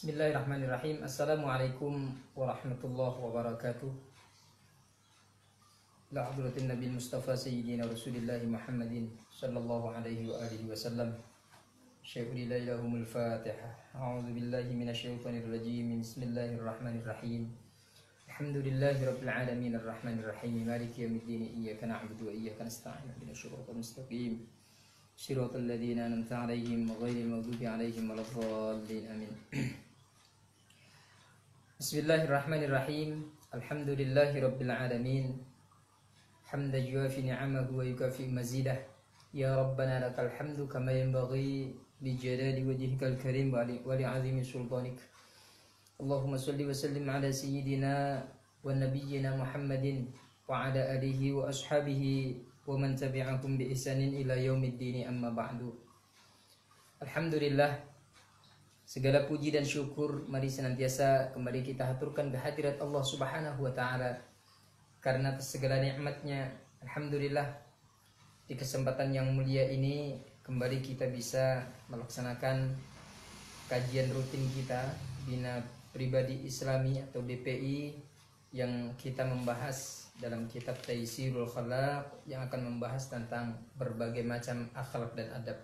Bismillahirrahmanirrahim. Assalamualaikum warahmatullahi wabarakatuh. La hadratin Nabi Mustafa Sayyidina Rasulillahi Muhammadin sallallahu alaihi wa alihi wasallam. Syai'ul ilaihumul Fatihah. A'udzu billahi minasyaitonir rajim. Bismillahirrahmanirrahim. Alhamdulillahi rabbil alamin arrahmanir rahim maliki yaumiddin iyyaka na'budu wa iyyaka nasta'in ihdinas siratal mustaqim siratal ladzina an'amta 'alaihim ghairil maghdubi 'alaihim waladdallin amin. Bismillahirrahmanirrahim. Alhamdulillahi rabbil alamin hamdan yuafi ni'amahu wa yukafi mazidah. Ya Rabbana lakal hamdu kama yanbaghi li jalali wajhikal karim wa li 'azimi sultanik. Allahumma salli wa sallim ala sayyidina wa nabiyyina Muhammadin wa ala alihi wa ashabihi wa man tabi'akum bi ihsanin ila yaumiddin, amma ba'du. Alhamdulillah, segala puji dan syukur mari senantiasa kembali kita haturkan kehadirat Allah Subhanahu wa taala, karena atas segala nikmatnya. Alhamdulillah, di kesempatan yang mulia ini kembali kita bisa melaksanakan kajian rutin kita Bina Pribadi Islami atau BPI, yang kita membahas dalam kitab Taisirul Khalaq yang akan membahas tentang berbagai macam akhlak dan adab.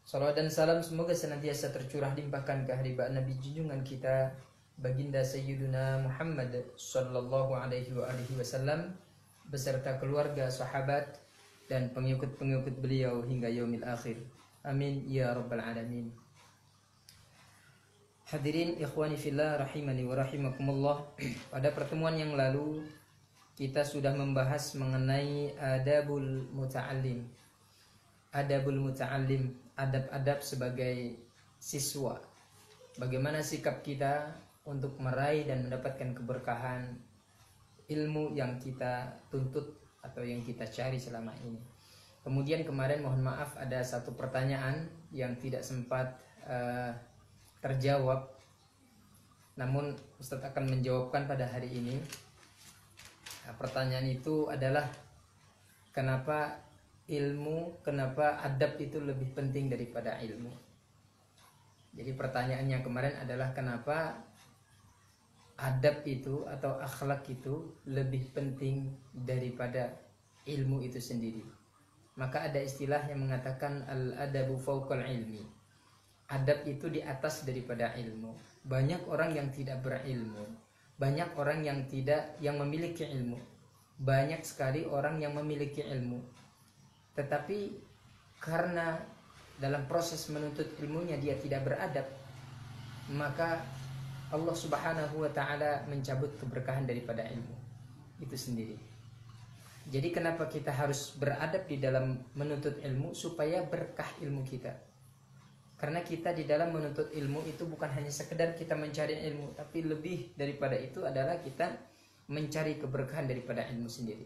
Salawat dan salam semoga senantiasa tercurah limpahkan ke hadirat Nabi junjungan kita Baginda Sayyiduna Muhammad sallallahu alaihi wa alihi wasallam beserta keluarga, sahabat dan pengikut-pengikut beliau hingga yaumil akhir. Amin ya rabbal alamin. Hadirin ikhwani fillah rahimani wa rahimakumullah. Pada pertemuan yang lalu kita sudah membahas mengenai adabul muta'allim. Adabul muta'allim, adab-adab sebagai siswa. Bagaimana sikap kita untuk meraih dan mendapatkan keberkahan ilmu yang kita tuntut atau yang kita cari selama ini. Kemudian kemarin mohon maaf ada satu pertanyaan yang tidak sempat terjawab, namun Ustadz akan menjawabkan pada hari ini. Pertanyaan itu adalah kenapa adab itu lebih penting daripada ilmu. Jadi pertanyaannya kemarin adalah kenapa adab itu atau akhlak itu lebih penting daripada ilmu itu sendiri. Maka ada istilah yang mengatakan al-adabu fawqal ilmi. Adab itu di atas daripada ilmu. Banyak orang yang tidak berilmu, banyak orang yang memiliki ilmu. Banyak sekali orang yang memiliki ilmu, tetapi karena dalam proses menuntut ilmunya dia tidak beradab, maka Allah Subhanahu wa taala mencabut keberkahan daripada ilmu itu sendiri. Jadi kenapa kita harus beradab di dalam menuntut ilmu? Supaya berkah ilmu kita. Karena kita di dalam menuntut ilmu itu bukan hanya sekedar kita mencari ilmu, tapi lebih daripada itu adalah kita mencari keberkahan daripada ilmu sendiri.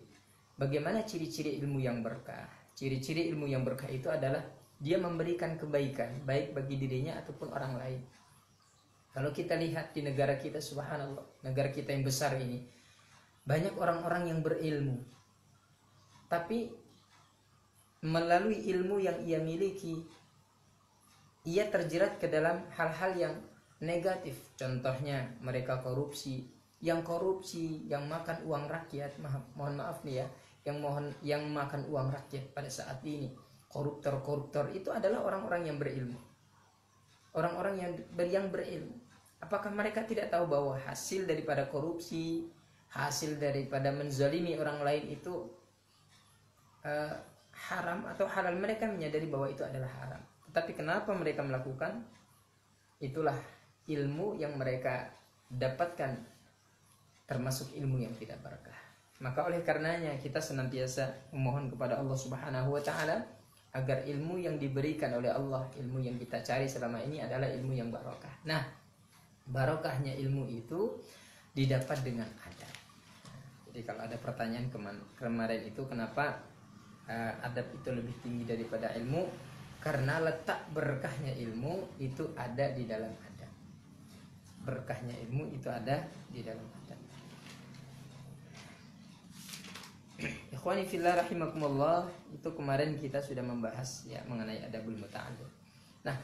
Bagaimana ciri-ciri ilmu yang berkah? Ciri-ciri ilmu yang berkah itu adalah dia memberikan kebaikan baik bagi dirinya ataupun orang lain. Kalau kita lihat di negara kita, subhanallah, negara kita yang besar ini, banyak orang-orang yang berilmu, tapi melalui ilmu yang ia miliki, ia terjerat ke dalam hal-hal yang negatif. Contohnya mereka korupsi, yang makan uang rakyat, mohon maaf nih ya, yang makan uang rakyat pada saat ini, koruptor itu adalah orang-orang yang berilmu. Orang-orang yang berilmu. Apakah mereka tidak tahu bahwa hasil daripada korupsi, hasil daripada menzalimi orang lain itu haram atau halal? Mereka menyadari bahwa itu adalah haram. Tetapi kenapa mereka melakukan? Itulah ilmu yang mereka dapatkan, termasuk ilmu yang tidak berkah. Maka oleh karenanya kita senantiasa memohon kepada Allah Subhanahu wa taala agar ilmu yang diberikan oleh Allah, ilmu yang kita cari selama ini adalah ilmu yang barokah. Nah, barokahnya ilmu itu didapat dengan adab. Jadi kalau ada pertanyaan kemarin itu kenapa adab itu lebih tinggi daripada ilmu? Karena letak berkahnya ilmu itu ada di dalam adab. Berkahnya ilmu itu ada di dalam adab. Ikhwani fillah rahimakumullah, itu kemarin kita sudah membahas ya mengenai adabul muta'allim. Nah,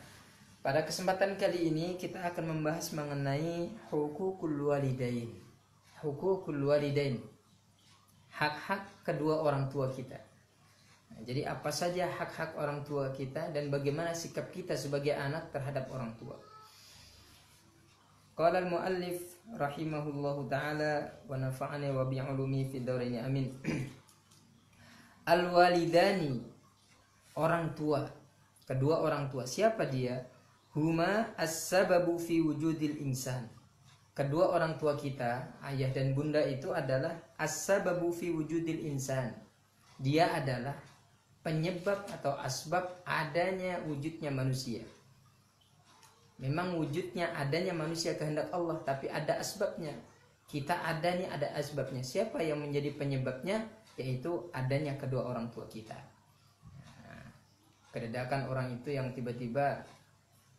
Pada kesempatan kali ini kita akan membahas mengenai hukukul walidain. Hukukul walidain, hak-hak kedua orang tua kita. Nah, jadi apa saja hak-hak orang tua kita dan bagaimana sikap kita sebagai anak terhadap orang tua. Qala al-muallif rahimahullahu taala wa nafa'ani wa bi'ulumi fid dharain amin. Al-walidani, orang tua, kedua orang tua. Siapa dia? Huma as-sababu fi wujudil insan. Kedua orang tua kita, ayah dan bunda itu adalah as-sababu fi wujudil insan. Dia adalah penyebab atau asbab adanya wujudnya manusia. Memang wujudnya adanya manusia kehendak Allah, tapi ada asbabnya. Kita ada nih, ada asbabnya. Siapa yang menjadi penyebabnya? Yaitu adanya kedua orang tua kita. Nah, kededakan orang itu yang tiba-tiba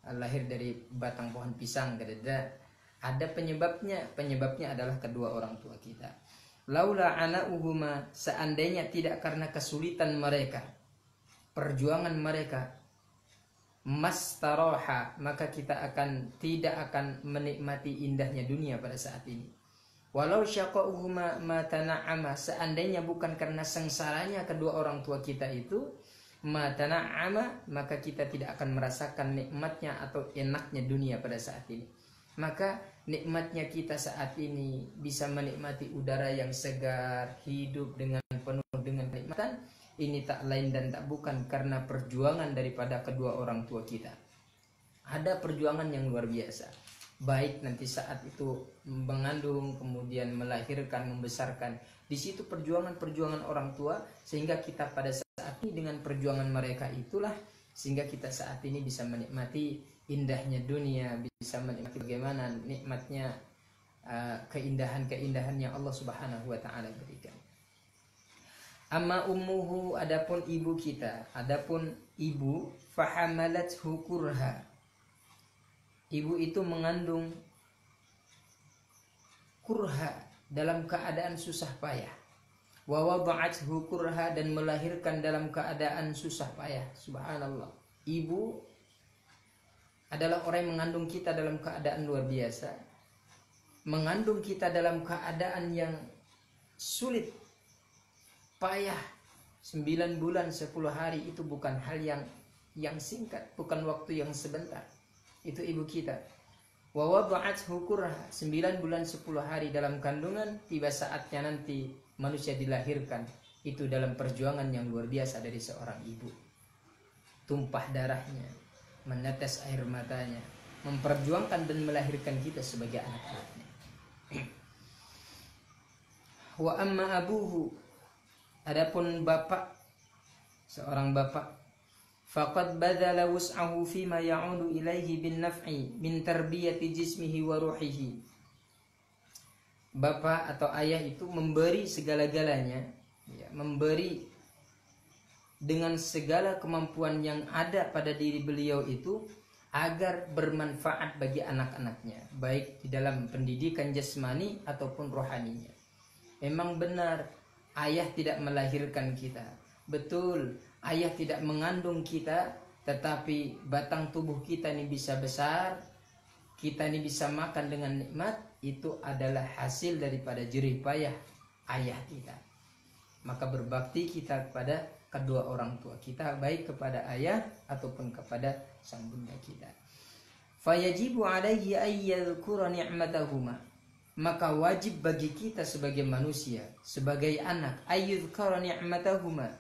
lahir dari batang pohon pisang, kededak. Ada penyebabnya. Penyebabnya adalah kedua orang tua kita. Laula ana'uhuma, seandainya tidak karena kesulitan mereka, perjuangan mereka, mastaroha, maka kita tidak akan menikmati indahnya dunia pada saat ini. Walau syaqa'uhuma ma tana'ama, seandainya bukan karena sengsaranya kedua orang tua kita itu, ma tana'ama, maka kita tidak akan merasakan nikmatnya atau enaknya dunia pada saat ini. Maka nikmatnya kita saat ini bisa menikmati udara yang segar, hidup dengan penuh dengan kenikmatan. Ini tak lain dan tak bukan karena perjuangan daripada kedua orang tua kita. Ada perjuangan yang luar biasa. Baik nanti saat itu mengandung, kemudian melahirkan, membesarkan. Di situ perjuangan-perjuangan orang tua, sehingga kita pada saat ini dengan perjuangan mereka itulah, sehingga kita saat ini bisa menikmati indahnya dunia, bisa menikmati bagaimana nikmatnya keindahan-keindahan yang Allah Subhanahu wa taala berikan. Amma ummuhu, adapun ibu kita, adapun ibu, fahamalathu kurha, ibu itu mengandung kurha, dalam keadaan susah payah. Wa wada'athu kurha, dan melahirkan dalam keadaan susah payah. Subhanallah. Ibu adalah orang yang mengandung kita dalam keadaan luar biasa, mengandung kita dalam keadaan yang sulit, payah. 9 bulan 10 hari itu bukan hal yang singkat, bukan waktu yang sebentar. Itu ibu kita. Wa wada'athu kurha, 9 bulan 10 hari dalam kandungan, tiba saatnya nanti manusia dilahirkan. Itu dalam perjuangan yang luar biasa dari seorang ibu. Tumpah darahnya, menetes air matanya, memperjuangkan dan melahirkan kita sebagai anak-anaknya. Wa amma abuhu, adapun bapak, seorang bapak, faqad badala wus'ahu fima ya'udu ilaihi bin naf'i min tarbiyati jismihi wa ruhihi. Bapak atau ayah itu memberi segala-galanya, ya, memberi dengan segala kemampuan yang ada pada diri beliau itu agar bermanfaat bagi anak-anaknya, baik di dalam pendidikan jasmani ataupun rohaninya. Memang benar ayah tidak melahirkan kita, betul ayah tidak mengandung kita, tetapi batang tubuh kita ini bisa besar, kita ini bisa makan dengan nikmat, itu adalah hasil daripada jerih payah ayah kita. Maka berbakti kita kepada kedua orang tua kita, baik kepada ayah ataupun kepada sang bunda kita. Fayajibu alaihi ayyadhkura ni'matahuma, maka wajib bagi kita sebagai manusia, sebagai anak, ayyadhkura ni'matahuma,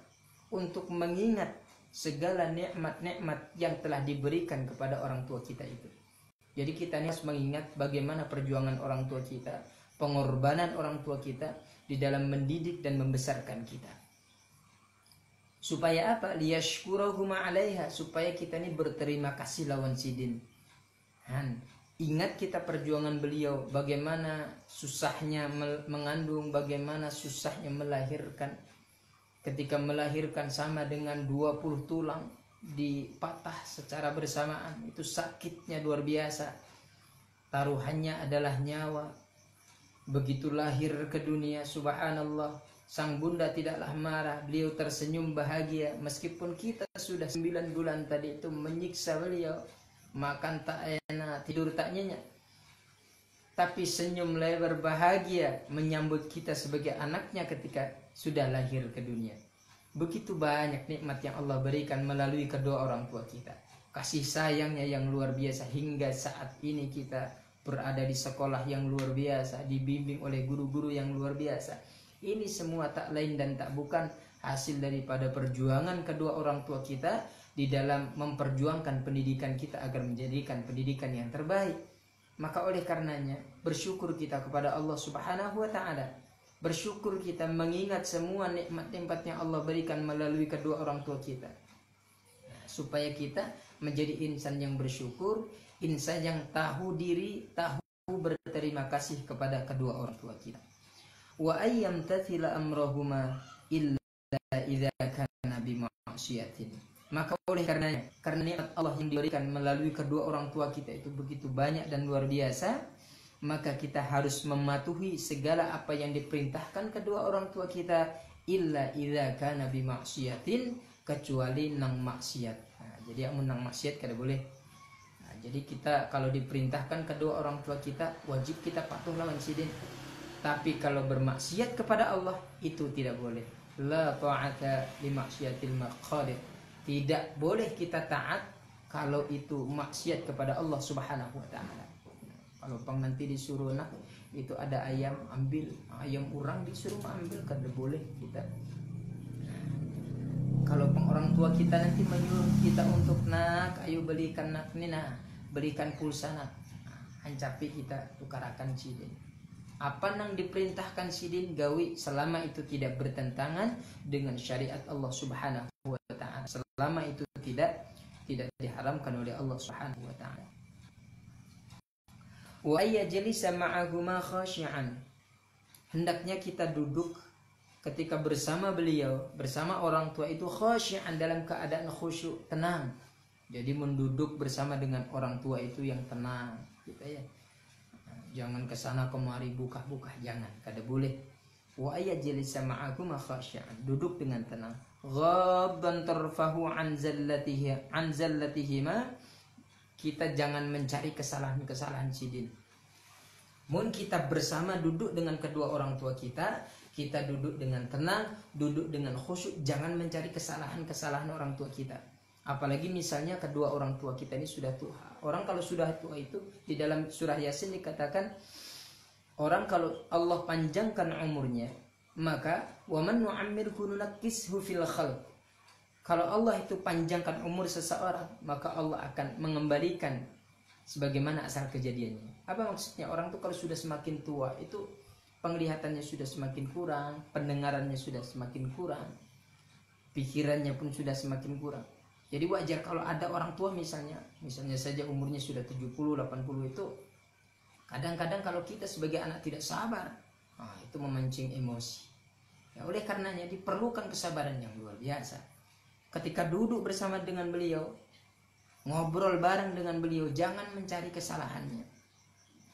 untuk mengingat segala nikmat-nikmat yang telah diberikan kepada orang tua kita itu. Jadi kita harus mengingat bagaimana perjuangan orang tua kita, pengorbanan orang tua kita di dalam mendidik dan membesarkan kita. Supaya apa? Liyashkurahuma 'alaiha, supaya kita ini berterima kasih lawan sidin. Ingat kita perjuangan beliau, bagaimana susahnya mengandung, bagaimana susahnya melahirkan. Ketika melahirkan sama dengan 20 tulang dipatah secara bersamaan, itu sakitnya luar biasa. Taruhannya adalah nyawa. Begitu lahir ke dunia, subhanallah, sang bunda tidaklah marah, beliau tersenyum bahagia, meskipun kita sudah 9 bulan tadi itu menyiksa beliau, makan tak enak, tidur tak nyenyak, tapi senyum lebar bahagia menyambut kita sebagai anaknya ketika sudah lahir ke dunia. Begitu banyak nikmat yang Allah berikan melalui kedua orang tua kita. Kasih sayangnya yang luar biasa hingga saat ini kita berada di sekolah yang luar biasa, dibimbing oleh guru-guru yang luar biasa. Ini semua tak lain dan tak bukan hasil daripada perjuangan kedua orang tua kita di dalam memperjuangkan pendidikan kita agar menjadikan pendidikan yang terbaik. Maka oleh karenanya bersyukur kita kepada Allah Subhanahu wa taala. Bersyukur kita mengingat semua nikmat-nikmat yang Allah berikan melalui kedua orang tua kita. Supaya kita menjadi insan yang bersyukur, insan yang tahu diri, tahu berterima kasih kepada kedua orang tua kita. Wa ayyam tathila amrahuma illa idza kana bima'siyatin. Maka oleh karenanya, karena nikmat Allah yang diberikan melalui kedua orang tua kita itu begitu banyak dan luar biasa, maka kita harus mematuhi segala apa yang diperintahkan kedua orang tua kita, illa idza kana bima'siyatin, kecuali nang maksiat. Nah, jadi yang menang maksiat kada boleh. Nah, jadi kita kalau diperintahkan kedua orang tua kita, wajib kita patuh lawan sidin. Tapi kalau bermaksiat kepada Allah itu tidak boleh. La ta'ata li maksiatil maqadir. Tidak boleh kita taat kalau itu maksiat kepada Allah Subhanahu wa taala. Kalau pang nanti disuruh nak itu ada ayam, ambil ayam orang disuruh ambil, kada boleh kita. Kalau pang orang tua kita nanti menyuruh kita untuk nak, ayo belikan nak ni nah, belikan pulsa nak. Hancapi kita tukarakan sidin. Apa nang diperintahkan sidin gawi selama itu tidak bertentangan dengan syariat Allah Subhanahu wa taala. Selama itu tidak diharamkan oleh Allah Subhanahu wa taala. Wa ayyajlisa ma'ahuma khashi'an. Hendaknya kita duduk ketika bersama beliau, bersama orang tua itu khashi'an, dalam keadaan khusyuk, tenang. Jadi menduduk bersama dengan orang tua itu yang tenang, gitu ya. Jangan kesana kemari buka-buka, jangan, kada boleh. Wa ayyajlisa ma'ahuma khashi'an, duduk dengan tenang. Ghabban tarfahu an zallatihima, kita jangan mencari kesalahan-kesalahan sidin. Mun kita bersama duduk dengan kedua orang tua kita duduk dengan tenang, duduk dengan khusyuk, jangan mencari kesalahan-kesalahan orang tua kita. Apalagi misalnya kedua orang tua kita ini sudah tua. Orang kalau sudah tua itu di dalam surah Yasin dikatakan, orang kalau Allah panjangkan umurnya, maka waman nu'ammirhu nunakkishu fil khalq. Kalau Allah itu panjangkan umur seseorang, maka Allah akan mengembalikan sebagaimana asal kejadiannya. Apa maksudnya? Orang tuh kalau sudah semakin tua itu penglihatannya sudah semakin kurang, pendengarannya sudah semakin kurang, pikirannya pun sudah semakin kurang. Jadi wajar kalau ada orang tua misalnya saja umurnya sudah 70, 80 itu, kadang-kadang kalau kita sebagai anak tidak sabar, itu memancing emosi. Ya, oleh karenanya diperlukan kesabaran yang luar biasa. Ketika duduk bersama dengan beliau, ngobrol bareng dengan beliau, jangan mencari kesalahannya.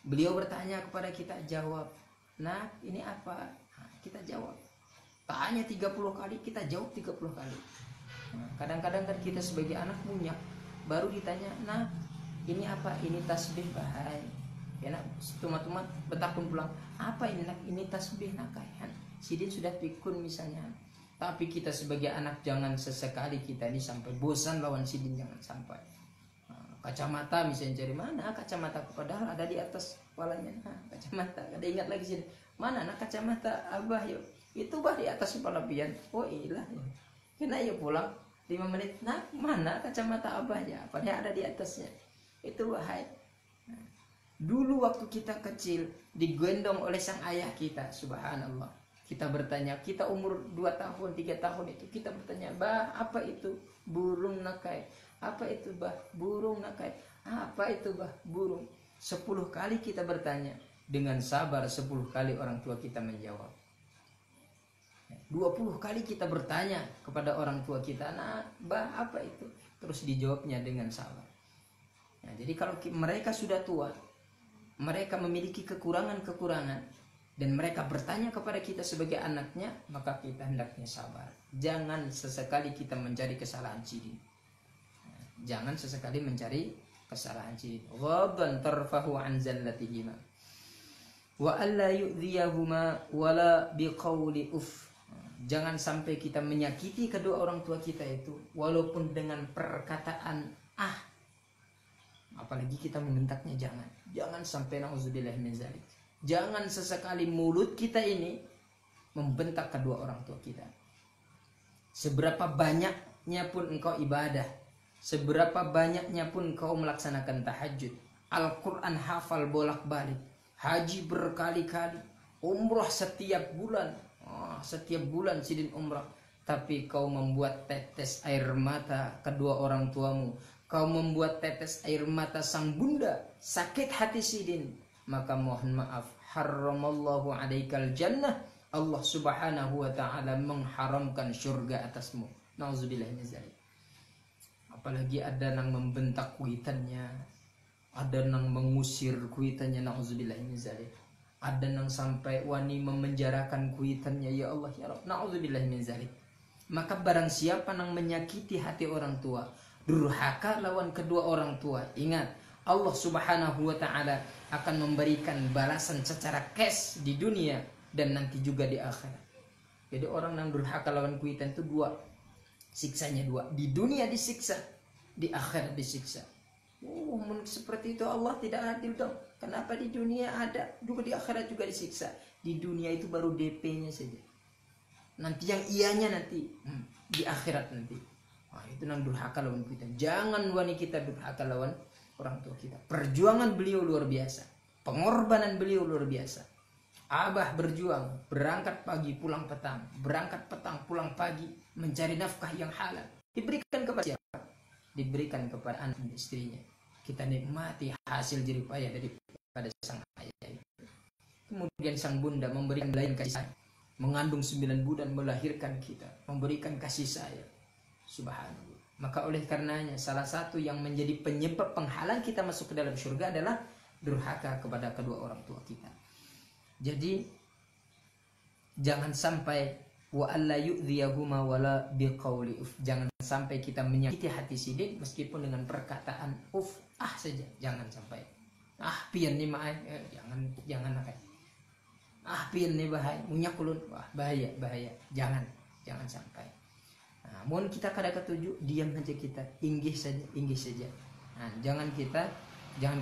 Beliau bertanya kepada kita, jawab. Nah, ini apa? Kita jawab. Tanya 30 kali, kita jawab 30 kali. Kadang-kadang kan kita sebagai anak munyak, baru ditanya, nah ini apa? Ini tasbih bahai. Ya nak, tumat-tumat betakun pulang. Apa ini nak? Ini tasbih nak kan? Sidin sudah pikun misalnya. Tapi kita sebagai anak jangan sesekali kita ini sampai bosan lawan sidin, jangan sampai. Kacamata misalnya cari mana kacamata, padahal ada di atas kepalanya. Kacamata, ada ingat lagi sini. Mana nak kacamata abah yuk? Itu bah di atas kepala pian. Oh ilah. Kena ya pulang 5 menit. Nah, mana kacamata abahnya? Padahal ada di atasnya. Itu wahai. Dulu waktu kita kecil digendong oleh sang ayah kita, subhanallah. Kita bertanya, kita umur 2 tahun, 3 tahun itu kita bertanya, "Bah, apa itu?" Burung nakai. "Apa itu, Bah?" Burung nakai. "Apa itu, Bah?" Burung. 10 kali kita bertanya, dengan sabar 10 kali orang tua kita menjawab. 20 kali kita bertanya kepada orang tua kita, "Nah, Bah, apa itu?" Terus dijawabnya dengan sabar. Nah, jadi kalau mereka sudah tua, mereka memiliki kekurangan-kekurangan, dan mereka bertanya kepada kita sebagai anaknya, maka kita hendaknya sabar. Jangan sesekali kita mencari kesalahan sidin. Jangan sesekali mencari kesalahan sidin. Ghadban tarfahu an zallatihima wa alla yu'dhiyahuma wala biqauli uff. Jangan sampai kita menyakiti kedua orang tua kita itu walaupun dengan perkataan apalagi kita membentaknya. Jangan sampai, nauzubillah min zalik. Jangan sesekali mulut kita ini membentak kedua orang tua kita. Seberapa banyaknya pun engkau ibadah, seberapa banyaknya pun engkau melaksanakan tahajud, Al-Quran hafal bolak-balik, haji berkali-kali, umrah setiap bulan, setiap bulan sidin umrah, tapi kau membuat tetes air mata kedua orang tuamu, kau membuat tetes air mata sang bunda, sakit hati sidin, maka mohon maaf, haramallahu alaikal jannah, Allah subhanahu wa ta'ala mengharamkan surga atasmu. Nauzubillah min zalik. Apalagi ada yang membentak kuitannya, ada yang mengusir kuitannya, nauzubillah min zalik. Ada yang sampai wani memenjarakan kuitannya, ya Allah ya Rabb, nauzubillah min zalik. Maka barang siapa yang menyakiti hati orang tua, durhaka lawan kedua orang tua, ingat Allah subhanahu wa ta'ala akan memberikan balasan secara cash di dunia dan nanti juga di akhirat. Jadi orang yang durhaka lawan kuitan itu dua, siksanya dua. Di dunia disiksa, di akhirat disiksa. Seperti itu Allah tidak adil dong. Kenapa di dunia ada, juga di akhirat juga disiksa. Di dunia itu baru DP-nya saja. Nanti yang ianya nanti di akhirat nanti. Itu yang durhaka lawan kuitan. Jangan wani kita durhaka lawan orang tua kita. Perjuangan beliau luar biasa, pengorbanan beliau luar biasa. Abah berjuang, berangkat pagi pulang petang, berangkat petang pulang pagi, mencari nafkah yang halal. Diberikan kepada siapa? Diberikan kepada anak dan istrinya. Kita nikmati hasil jerih payah daripada sang ayah. Kemudian sang bunda memberikan belayan kasih sayang, mengandung 9 bulan, melahirkan kita, memberikan kasih sayang. Subhanallah. Maka oleh karenanya salah satu yang menjadi penyebab penghalang kita masuk ke dalam surga adalah durhaka kepada kedua orang tua kita. Jadi jangan sampai wa alla yu'dhiyahuma wala biqauli uff. Jangan sampai kita menyakiti hati sidin meskipun dengan perkataan uff saja. Jangan sampai pian nih mah jangan pian nih bahaya munyak ulun bahaya. Jangan sampai. Mohon kita kada ketujuh diam saja, kita inggih saja. Jangan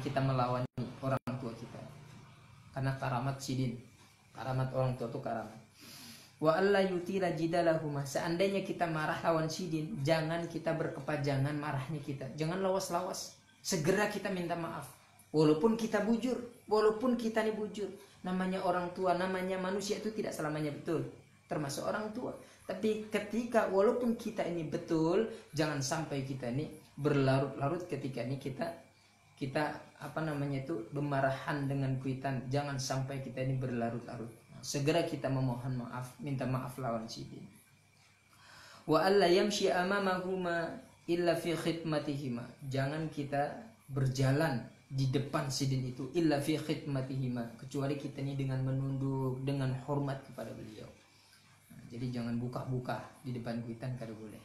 kita melawan orang tua kita. Karena karamat sidin, karamat orang tua itu karamat. Wa alla yutila jidalahuma. Seandainya kita marah lawan sidin, jangan kita berkepanjangan marahnya kita. Jangan lawas-lawas. Segera kita minta maaf. Walaupun kita bujur, walaupun kita ini bujur. Namanya orang tua, namanya manusia itu tidak selamanya betul. Termasuk orang tua. Tapi ketika walaupun kita ini betul, jangan sampai kita ini berlarut-larut ketika ini kita bermarahan dengan kuitan. Jangan sampai kita ini berlarut-larut. Segera kita memohon maaf, minta maaf lawan sidin. Wa alla yamshi amamahuma illa fi khidmatihima. Jangan kita berjalan di depan sidin itu illa fi khidmatihima, kecuali kita ini dengan menunduk, dengan hormat kepada beliau. Jadi jangan buka-buka di depan kuitan, kada boleh.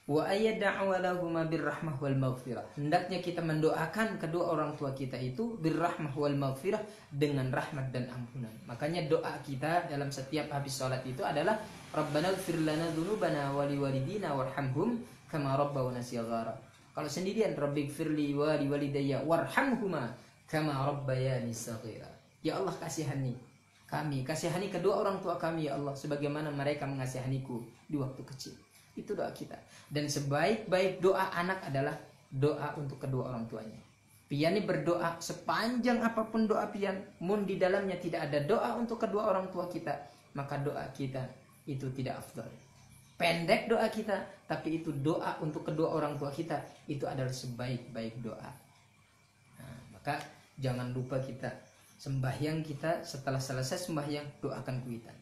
Wa ayyad'u lahuma birrahmah wal maghfirah. Hendaknya kita mendoakan kedua orang tua kita itu birrahmah wal maghfirah, dengan rahmat dan ampunan. Makanya doa kita dalam setiap habis salat itu adalah Rabbana ighfir lana dzunubana wa liwalidina warhamhum kama rabbawna shighara. Kalau sendirian Rabbighfirli wa liwalidayya warhamhuma kama rabbayani shaghira. Ya Allah, kasihani kami, kasihani kedua orang tua kami ya Allah sebagaimana mereka mengasihaniku di waktu kecil. Itu doa kita. Dan sebaik-baik doa anak adalah doa untuk kedua orang tuanya. Pian ini berdoa sepanjang apapun doa pian, mun di dalamnya tidak ada doa untuk kedua orang tua kita, maka doa kita itu tidak afdal. Pendek doa kita, tapi itu doa untuk kedua orang tua kita, itu adalah sebaik-baik doa. Maka jangan lupa kita sembahyang kita, setelah selesai sembahyang doakan kuitan.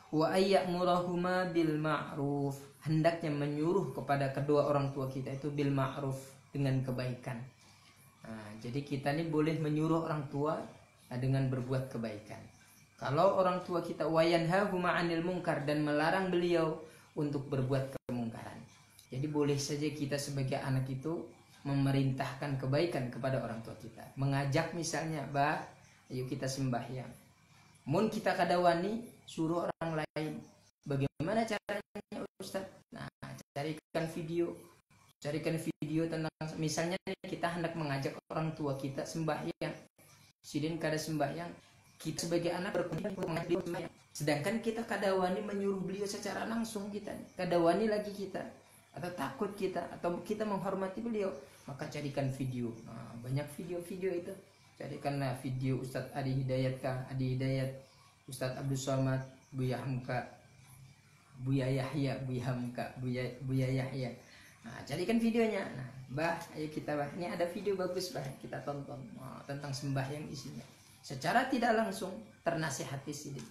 Wa ayyamurahuma bil ma'ruf. Hendaknya menyuruh kepada kedua orang tua kita itu bil ma'ruf, dengan kebaikan. Jadi kita ini boleh menyuruh orang tua dengan berbuat kebaikan. Kalau orang tua kita wayanhahuma 'anil munkar, dan melarang beliau untuk berbuat kemungkaran. Jadi boleh saja kita sebagai anak itu memerintahkan kebaikan kepada orang tua kita. Mengajak misalnya, bah, ayo kita sembahyang. Mun kita kadawani, suruh orang lain. Bagaimana caranya Ustaz? Nah, carikan video tentang, misalnya kita hendak mengajak orang tua kita sembahyang. Sidin kada sembahyang, kita sebagai anak berkewajiban untuk mengajak beliau sembahyang. Sedangkan kita kadawani menyuruh beliau secara langsung, kita kadawani lagi kita, atau takut kita, atau kita menghormati beliau, maka carikan video. Nah, banyak video-video itu. Carikanlah video Ustadz Adi Hidayat kah, Adi Hidayat, Ustadz Abdul Somad, Buya Hamka, Buya Yahya, Buya Hamka, Buya Yahya. Nah, carikan videonya. Nah, bah, ayo kita, bah, ini ada video bagus, bah, kita tonton. Nah, tentang sembahyang isinya. Secara tidak langsung ternasihati sini.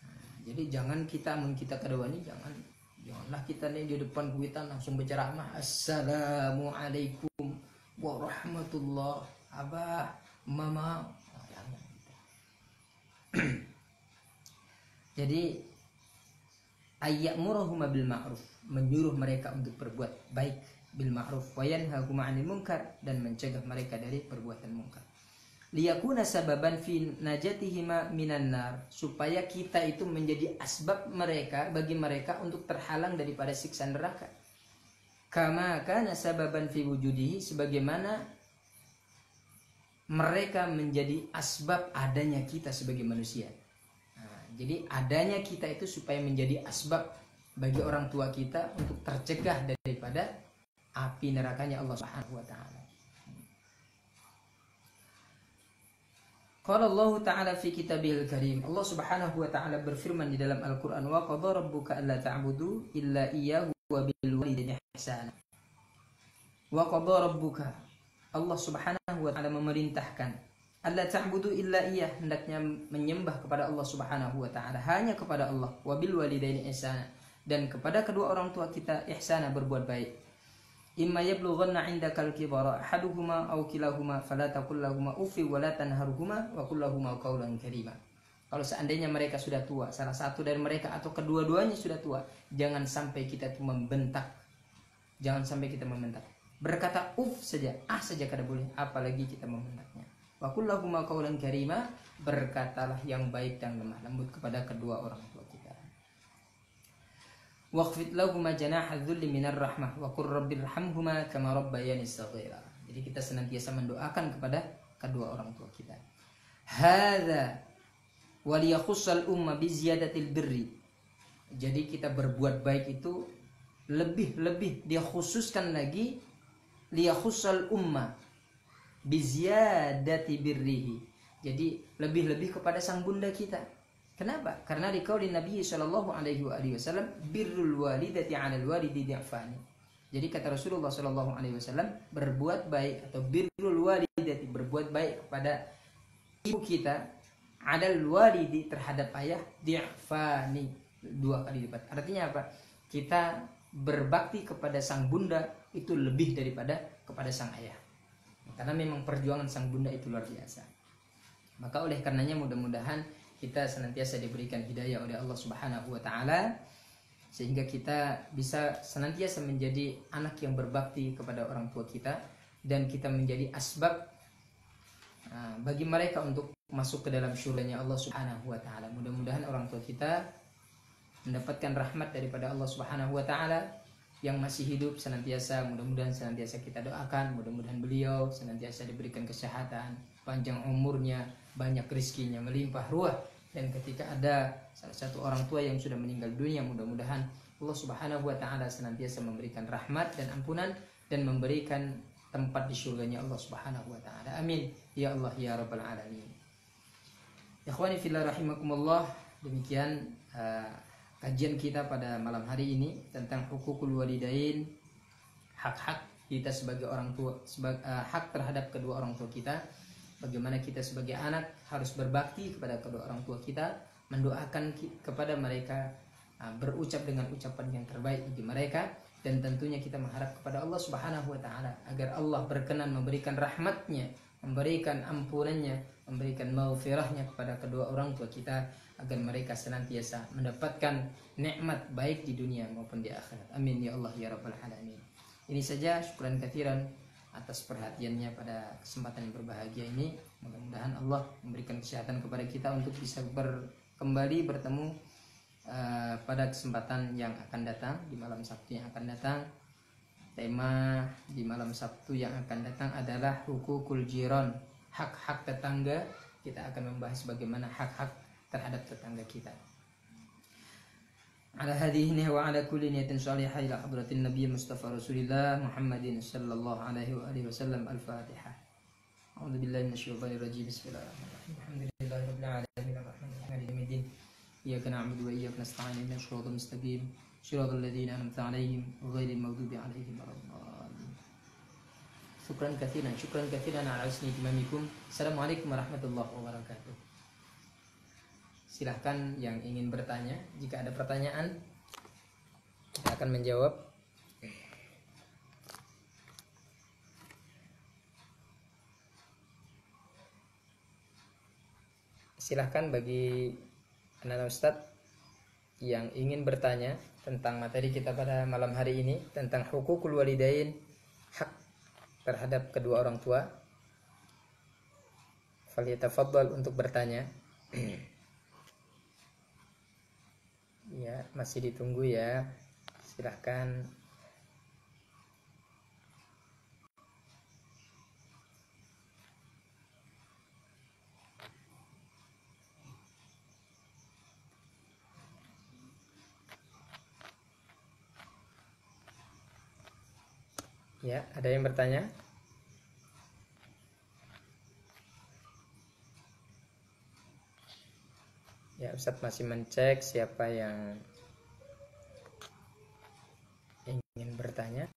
Nah, jadi jangan kita kedawani, janganlah kita nih di depan kuitan langsung berceramah, assalamualaikum warahmatullah, abah, mama. Oh, jangan. Jadi ayyamurahum bil ma'ruf, menyuruh mereka untuk berbuat baik, bil ma'ruf wa yanhahum 'anil munkar, dan mencegah mereka dari perbuatan munkar. Liyakuna sababan fi najatihima minan nar, supaya kita itu menjadi asbab mereka, bagi mereka untuk terhalang daripada siksa neraka. Kama kana sababan fi wujudihi, sebagaimana mereka menjadi asbab adanya kita sebagai manusia. Nah, jadi adanya kita itu supaya menjadi asbab bagi orang tua kita untuk tercegah daripada api nerakanya Allah Subhanahu wa taala. Qala Allah Ta'ala fi kitabihil karim, Allah Subhanahu wa taala berfirman di dalam Al-Qur'an, wa qadha rabbuka alla ta'budu illa iyyahu wa bil walidayni ihsana. Wa qadha rabbuka, Allah Subhanahu wa taala memerintahkan, alla ta'budu illa iyyah, hendaknya menyembah kepada Allah Subhanahu wa taala, hanya kepada Allah, wa bil walidayni ihsana, dan kepada kedua orang tua kita ihsana, berbuat baik. Imma yablughanna 'indakal kibara ahaduhuma aw kilahuma fala taqul lahumu uffi wa la tanharhuma wa qul lahumu qawlan karima. Kalau seandainya mereka sudah tua, salah satu dari mereka atau kedua-duanya sudah tua, jangan sampai kita itu membentak. Jangan sampai kita membentak. Berkata saja, saja kada boleh, apalagi kita membentaknya. Wa qul lahumu qawlan karima, berkatalah yang baik dan lemah lembut kepada kedua orang tua kita. Waqfid lahuma janaha dzulli minar rahmah wa qur rabbirhamhuma kama rabbayani shaghira. Jadi kita senantiasa mendoakan kepada kedua orang tua kita. Hadza wa liyakhussal umma bi ziyadatil birri. Jadi kita berbuat baik itu lebih dia khususkan lagi, liyakhussal umma bi ziyadati birrihi. Jadi lebih kepada sang bunda kita. Kenapa? Karena di qaulin Nabi sallallahu alaihi wasallam, birrul walidati 'alal walidi di'fani. Jadi kata Rasulullah sallallahu alaihi wasallam, berbuat baik atau birrul walidati, berbuat baik kepada ibu kita, 'alal walidi, terhadap ayah, di'fani, 2 kali lipat. Artinya apa? Kita berbakti kepada sang bunda itu lebih daripada kepada sang ayah. Karena memang perjuangan sang bunda itu luar biasa. Maka oleh karenanya mudah-mudahan kita senantiasa diberikan hidayah oleh Allah Subhanahu wa taala, sehingga kita bisa senantiasa menjadi anak yang berbakti kepada orang tua kita, dan kita menjadi asbab bagi mereka untuk masuk ke dalam syurganya Allah Subhanahu wa taala. Mudah-mudahan orang tua kita mendapatkan rahmat daripada Allah Subhanahu wa taala. Yang masih hidup senantiasa, mudah-mudahan senantiasa kita doakan, mudah-mudahan beliau senantiasa diberikan kesehatan, panjang umurnya, banyak rezekinya, melimpah ruah. Dan ketika ada salah satu orang tua yang sudah meninggal dunia, mudah-mudahan Allah Subhanahu wa taala senantiasa memberikan rahmat dan ampunan, dan memberikan tempat di surganya Allah Subhanahu wa taala. Amin ya Allah ya rabbal alamin. Ikhwani fillah rahimakumullah, demikian kajian kita pada malam hari ini tentang hukukul walidain, hak-hak kita sebagai orang tua, hak terhadap kedua orang tua kita. Bagaimana kita sebagai anak harus berbakti kepada kedua orang tua kita, mendoakan kepada mereka, berucap dengan ucapan yang terbaik bagi mereka, dan tentunya kita mengharap kepada Allah Subhanahu wa taala agar Allah berkenan memberikan rahmatnya, memberikan ampunannya, memberikan maghfirahnya kepada kedua orang tua kita, agar mereka senantiasa mendapatkan nikmat baik di dunia maupun di akhirat. Amin ya Allah ya rabbal alamin. Ini saja, syukran katsiran atas perhatiannya pada kesempatan yang berbahagia ini. Mudah-mudahan Allah memberikan kesehatan kepada kita untuk bisa kembali bertemu pada kesempatan yang akan datang, di malam Sabtu yang akan datang. Tema di malam Sabtu yang akan datang adalah hukukul jiran, hak-hak tetangga. Kita akan membahas bagaimana hak-hak terhadap tetangga kita. Ala hadhihi wa ala kulli niyatin salihah ila hadratin Nabi Mustafa Rasulillah Muhammadin sallallahu alaihi wa alihi wasallam. Al-Fatihah. A'udzu billahi minasyaitonir rajim. Bismillahirrahmanirrahim. Alhamdulillahirabbil alamin arrahmanir rahim maliki yaumiddin. Iyyaka na'budu wa iyyaka nasta'in ihdinas siratal mustaqim siratal ladzina an'amta 'alaihim ghairil maghdubi 'alaihim waladdallin. Syukran katsiran ala husni timamikum. Assalamualaikum warahmatullahi wabarakatuh. Silahkan yang ingin bertanya. Jika ada pertanyaan, kita akan menjawab. Silahkan bagi anak Ustadz yang ingin bertanya tentang materi kita pada malam hari ini, tentang hukukul walidain, hak terhadap kedua orang tua. Falyatafaddal untuk bertanya. Ya, masih ditunggu ya. Silahkan. Ya, ada yang bertanya? Ya, Ustadz masih mencek siapa yang ingin bertanya.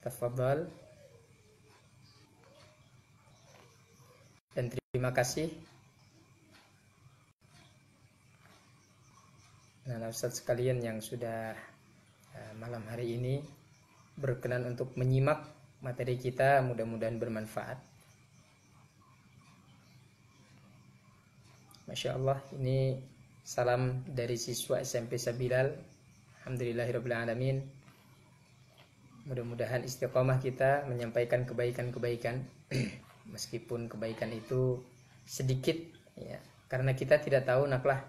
Tafadhal. Dan terima kasih anak Ustadz sekalian yang sudah malam hari ini berkenan untuk menyimak materi kita, mudah-mudahan bermanfaat. Masya Allah, ini salam dari siswa SMP Sabilal. Alhamdulillahirabbil alamin. Mudah-mudahan istiqomah kita menyampaikan kebaikan-kebaikan meskipun kebaikan itu sedikit ya, karena kita tidak tahu naklah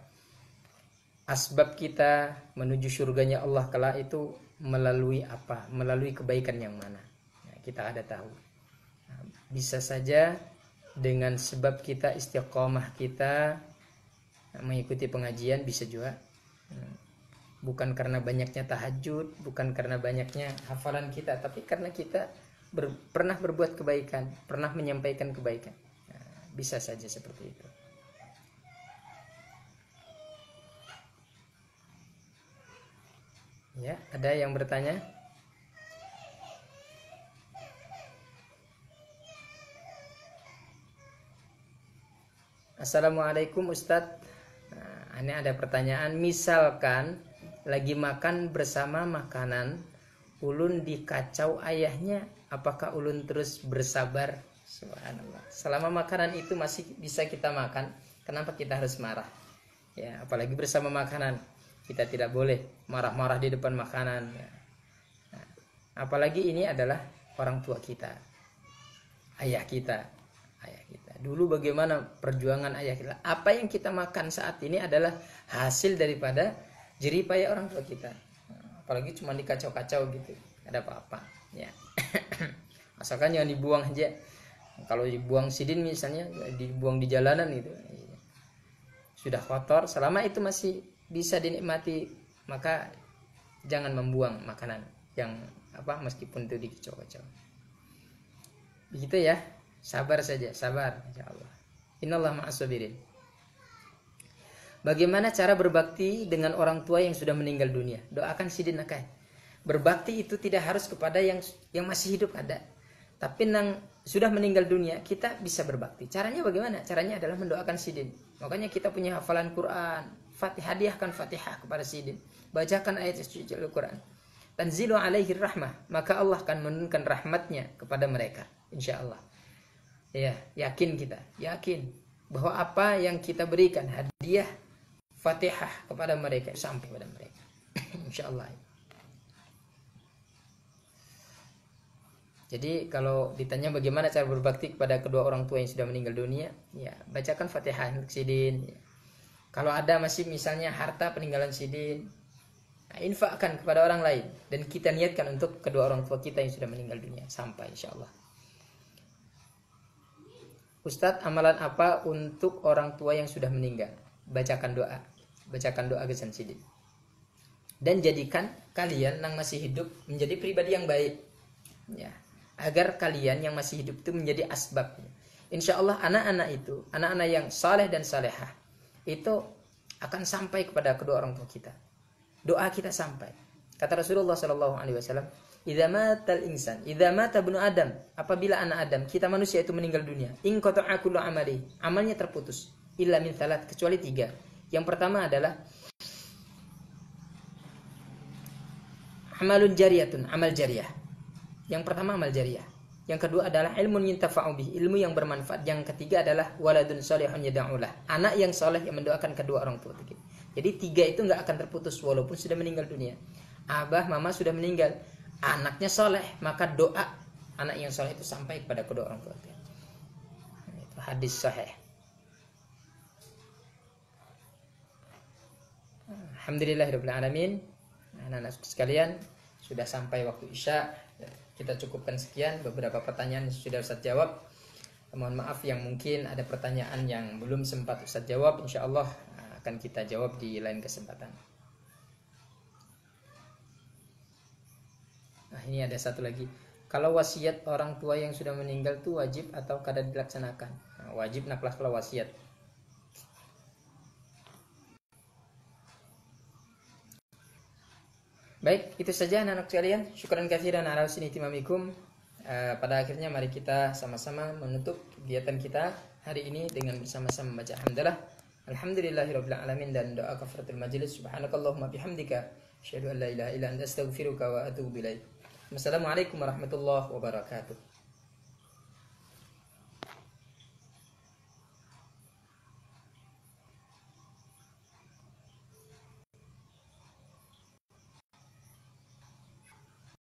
asbab kita menuju surganya Allah kala itu melalui apa, melalui kebaikan yang mana ya, kita ada tahu. Bisa saja dengan sebab kita istiqomah kita mengikuti pengajian, bisa juga bukan karena banyaknya tahajud, bukan karena banyaknya hafalan kita, tapi karena kita pernah berbuat kebaikan, pernah menyampaikan kebaikan. Bisa saja seperti itu. Ya, ada yang bertanya? Assalamualaikum Ustadz. Nah, ini ada pertanyaan. Misalkan lagi makan bersama makanan, ulun dikacau ayahnya, apakah ulun terus bersabar? Subhanallah. Selama makanan itu masih bisa kita makan, kenapa kita harus marah? Ya, apalagi bersama makanan. Kita tidak boleh marah-marah di depan makanan. Nah, apalagi ini adalah orang tua kita, ayah kita. Dulu bagaimana perjuangan ayah kita. Apa yang kita makan saat ini adalah hasil daripada jerih payah orang tua kita. Apalagi cuma dikacau-kacau gitu, ada apa-apa. Ya. Asalkan jangan dibuang aja. Kalau dibuang sidin misalnya, dibuang di jalanan gitu, sudah kotor. Selama itu masih bisa dinikmati, maka jangan membuang makanan yang apa meskipun itu dikacau-kacau. Begitu ya. Sabar saja, sabar insyaallah. Innallaha ma'as-sabirin. Bagaimana cara berbakti dengan orang tua yang sudah meninggal dunia? Doakan sidin akai. Berbakti itu tidak harus kepada yang masih hidup ada. Tapi yang sudah meninggal dunia, kita bisa berbakti. Caranya bagaimana? Caranya adalah mendoakan sidin. Makanya kita punya hafalan Quran, Fatihah, hadiahkan Fatihah kepada sidin. Bacakan ayat suci Al-Quran. Tanzilu alaihi rahmah, maka Allah akan menurunkan rahmatnya kepada mereka, insyaallah. Ya, yakin kita, yakin bahwa apa yang kita berikan hadiah Fatihah kepada mereka sampai kepada mereka. Insyaallah. Jadi kalau ditanya bagaimana cara berbakti kepada kedua orang tua yang sudah meninggal dunia, ya bacakan Fatihah untuk sidin. Ya. Kalau ada masih misalnya harta peninggalan sidin, nah, infakkan kepada orang lain dan kita niatkan untuk kedua orang tua kita yang sudah meninggal dunia sampai insya Allah. Ustadz, amalan apa untuk orang tua yang sudah meninggal? Bacakan doa gesan sidin. Dan jadikan kalian yang masih hidup menjadi pribadi yang baik. Ya. Agar kalian yang masih hidup itu menjadi asbab. Insya Allah anak-anak yang saleh dan salehah itu akan sampai kepada kedua orang tua kita. Doa kita sampai. Kata Rasulullah SAW, idza matal insan, idza mata ibnu Adam, apabila anak Adam, kita manusia itu meninggal dunia, in qata'a kullu amali, amalnya terputus, illa min thalat, kecuali 3. Yang pertama adalah amalun jariyatun, amal jariyah. Yang pertama amal jariyah. Yang kedua adalah ilmun yuntafa'u bih, ilmu yang bermanfaat. Yang ketiga adalah waladun salihun yad'ulah, anak yang soleh yang mendoakan kedua orang tua. Jadi 3 itu nggak akan terputus walaupun sudah meninggal dunia. Abah, mama sudah meninggal, anaknya soleh, maka doa anak yang soleh itu sampai kepada kedua orang tua. Itu hadis sahih. Alhamdulillahirabbil alamin. Anak-anak sekalian, sudah sampai waktu Isya. Kita cukupkan sekian, beberapa pertanyaan sudah Ustaz jawab. Mohon maaf yang mungkin ada pertanyaan yang belum sempat Ustaz jawab, insya Allah akan kita jawab di lain kesempatan. Nah, ini ada satu lagi. Kalau wasiat orang tua yang sudah meninggal itu wajib atau kadang dilaksanakan? Nah, wajib naklah kalau wasiat. Baik, itu saja anak-anak sekalian. Syukran katsiran ala husni ihtimamikum. Pada akhirnya mari kita sama-sama menutup kegiatan kita hari ini dengan bersama-sama membaca hamdalah. Alhamdulillahirabbil alamin dan doa kafaratul majelis. Subhanakallahumma bihamdika asyhadu an la ilaha illa anta astaghfiruka wa atubu ilaik. Wassalamualaikum warahmatullahi wabarakatuh.